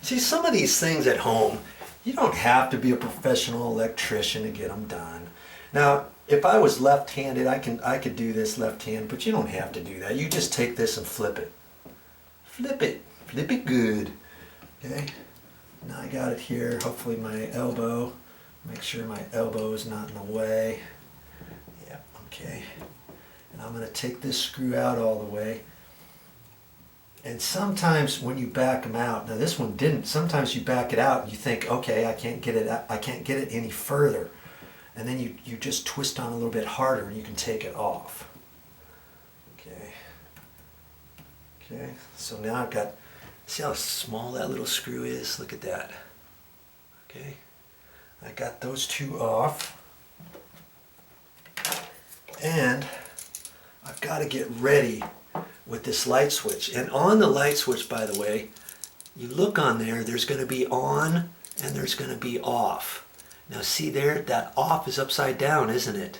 See, some of these things at home, you don't have to be a professional electrician to get them done. Now, if I was left-handed, I could do this left-handed, but you don't have to do that. You just take this and flip it. Flip it good. Okay, now I got it here. Hopefully my elbow, make sure my elbow is not in the way. Yeah, okay. And I'm going to take this screw out all the way. And sometimes when you back them out, now this one didn't, sometimes you back it out and you think, okay, I can't get it any further. And then you just twist on a little bit harder and you can take it off. Okay, so now I've got, see how small that little screw is? Look at that. Okay, I got those two off. And I've got to get ready with this light switch. And on the light switch, by the way, you look on there, there's going to be on and there's going to be off. Now see there, that off is upside down, isn't it?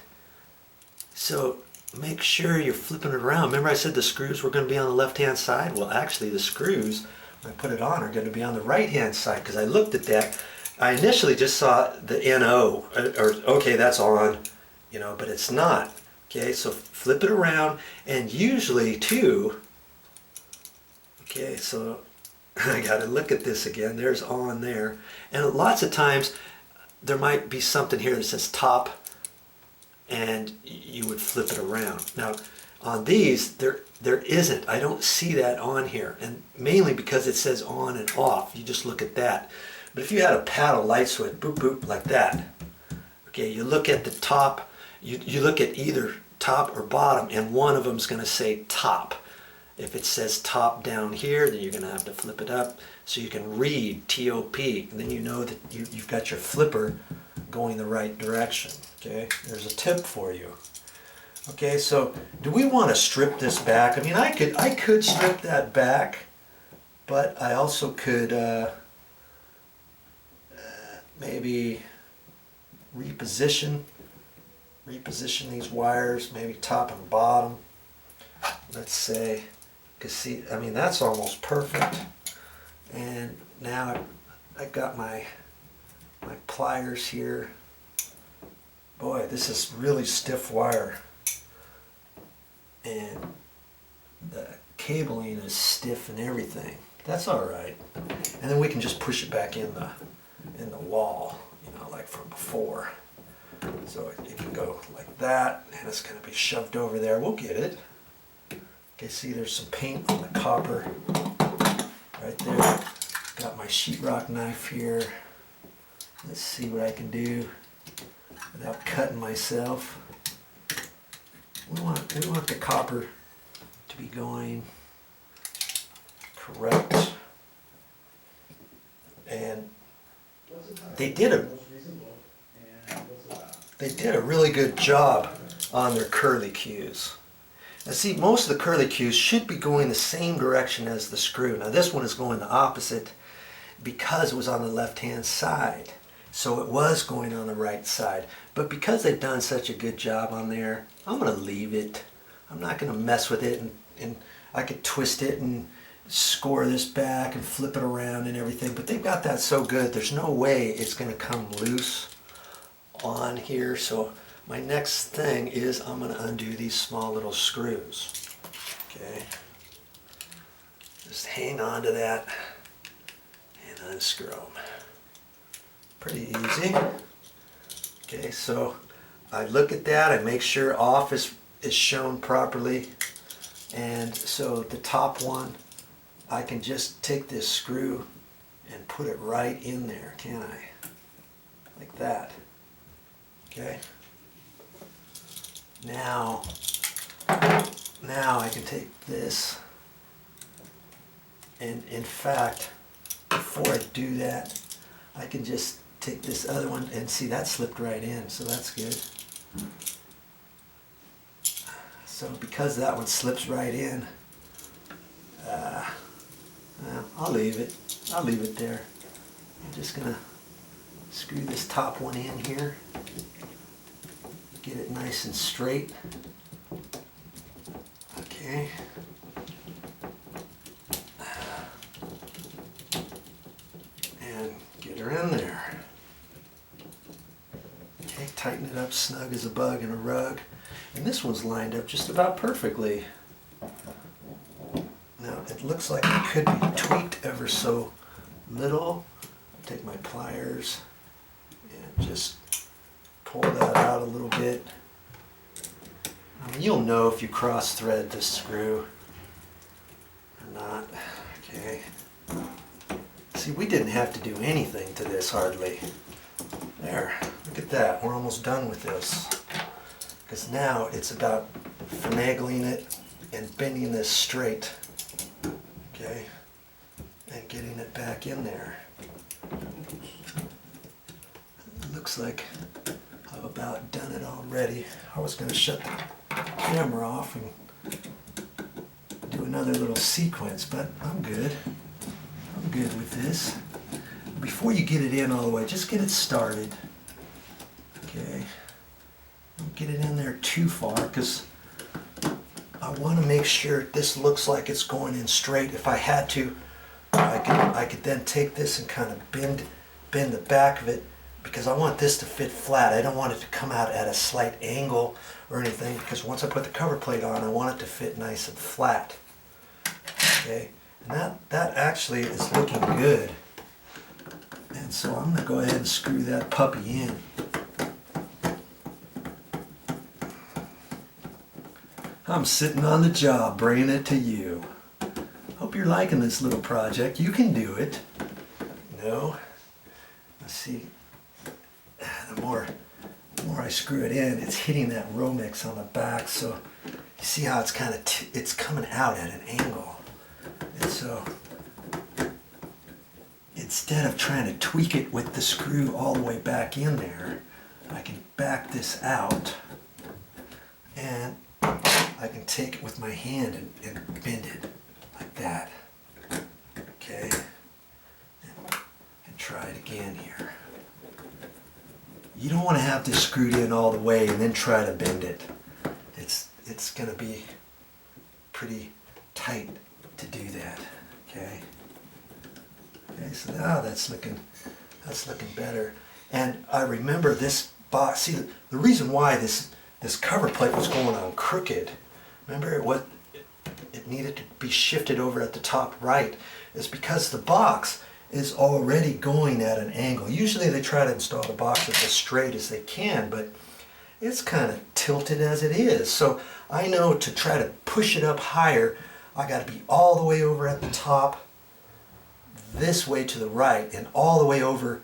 So make sure you're flipping it around. Remember I said the screws were going to be on the left-hand side? Well, actually the screws, when I put it on, are going to be on the right-hand side, because I looked at that. I initially just saw the NO, or okay, that's on, you know, but it's not. Okay, so flip it around, and usually too, okay, so I got to look at this again. There's on there. And lots of times there might be something here that says top, and you would flip it around. Now on these, there isn't. I don't see that on here, and mainly because it says on and off. You just look at that. But if you had a paddle light switch, boop boop, like that, okay, you look at the top, you look at either top or bottom, and one of them is going to say top. If it says top down here, then you're going to have to flip it up so you can read TOP, and then you know that you've got your flipper going the right direction. Okay, there's a tip for you. Okay, so do we want to strip this back? I mean, I could strip that back, but I also could maybe reposition these wires, maybe top and bottom. Let's say, because see, I mean, that's almost perfect. And now I've got my pliers here. Boy, this is really stiff wire, and the cabling is stiff and everything. That's all right. And then we can just push it back in the wall, you know, like from before. So it can go like that, and it's going to be shoved over there. We'll get it. Okay, see, there's some paint on the copper right there. Got my sheetrock knife here. Let's see what I can do without cutting myself. We want the copper to be going correct. And they did a really good job on their curly cues. Now see, most of the curly cues should be going the same direction as the screw. Now this one is going the opposite because it was on the left-hand side. So it was going on the right side. But because they've done such a good job on there, I'm going to leave it. I'm not going to mess with it, and I could twist it and score this back and flip it around and everything. But they've got that so good, there's no way it's going to come loose on here. So my next thing is I'm going to undo these small little screws. Okay, just hang on to that and unscrew them. Pretty easy. Okay, so I look at that, I make sure off is shown properly, and so the top one, I can just take this screw and put it right in there, can I? Like that. Okay. Now I can take this, and in fact, before I do that, I can just take this other one, and see, that slipped right in, so that's good. So because that one slips right in, well, I'll leave it there. I'm just gonna screw this top one in here, get it nice and straight. Okay. it up snug as a bug in a rug. And this one's lined up just about perfectly. Now it looks like it could be tweaked ever so little. Take my pliers and just pull that out a little bit. I mean, you'll know if you cross thread this screw or not. Okay. See, we didn't have to do anything to this hardly. There, look at that. We're almost done with this. Because now it's about finagling it and bending this straight. Okay? And getting it back in there. It looks like I've about done it already. I was going to shut the camera off and do another little sequence, but I'm good. I'm good with this. Before you get it in all the way, just get it started. Okay. Don't get it in there too far because I want to make sure this looks like it's going in straight. If I had to, I could then take this and kind of bend the back of it because I want this to fit flat. I don't want it to come out at a slight angle or anything because once I put the cover plate on, I want it to fit nice and flat. Okay, and that actually is looking good. And so I'm going to go ahead and screw that puppy in. I'm sitting on the job bringing it to you. Hope you're liking this little project. You can do it. You know, let's see. The more I screw it in, it's hitting that Romex on the back. So you see how it's kind of it's coming out at an angle. And so instead of trying to tweak it with the screw all the way back in there, I can back this out and I can take it with my hand and bend it like that. Okay? And try it again here. You don't want to have this screwed in all the way and then try to bend it. It's going to be pretty tight to do that. Okay? Okay, so now that's looking better. And I remember this box. See, the reason why this cover plate was going on crooked, remember it needed to be shifted over at the top right, is because the box is already going at an angle. Usually they try to install the box as straight as they can, but it's kind of tilted as it is. So I know to try to push it up higher, I got to be all the way over at the top, this way to the right, and all the way over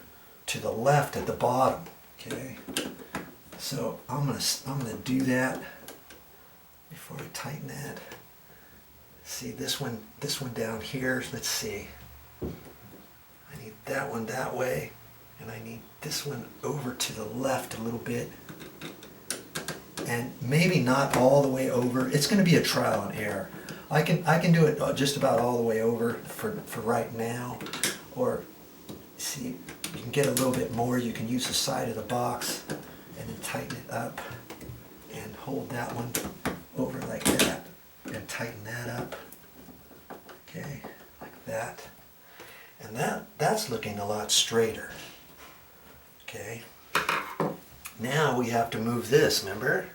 to the left at the bottom. Okay, so I'm gonna do that before I tighten that. See this one down here. Let's see. I need that one that way, and I need this one over to the left a little bit, and maybe not all the way over. It's going to be a trial and error. I can do it just about all the way over for right now, or see, you can get a little bit more. You can use the side of the box and then tighten it up and hold that one over like that and tighten that up. Okay, like that. And that's looking a lot straighter. Okay. Now we have to move this, remember?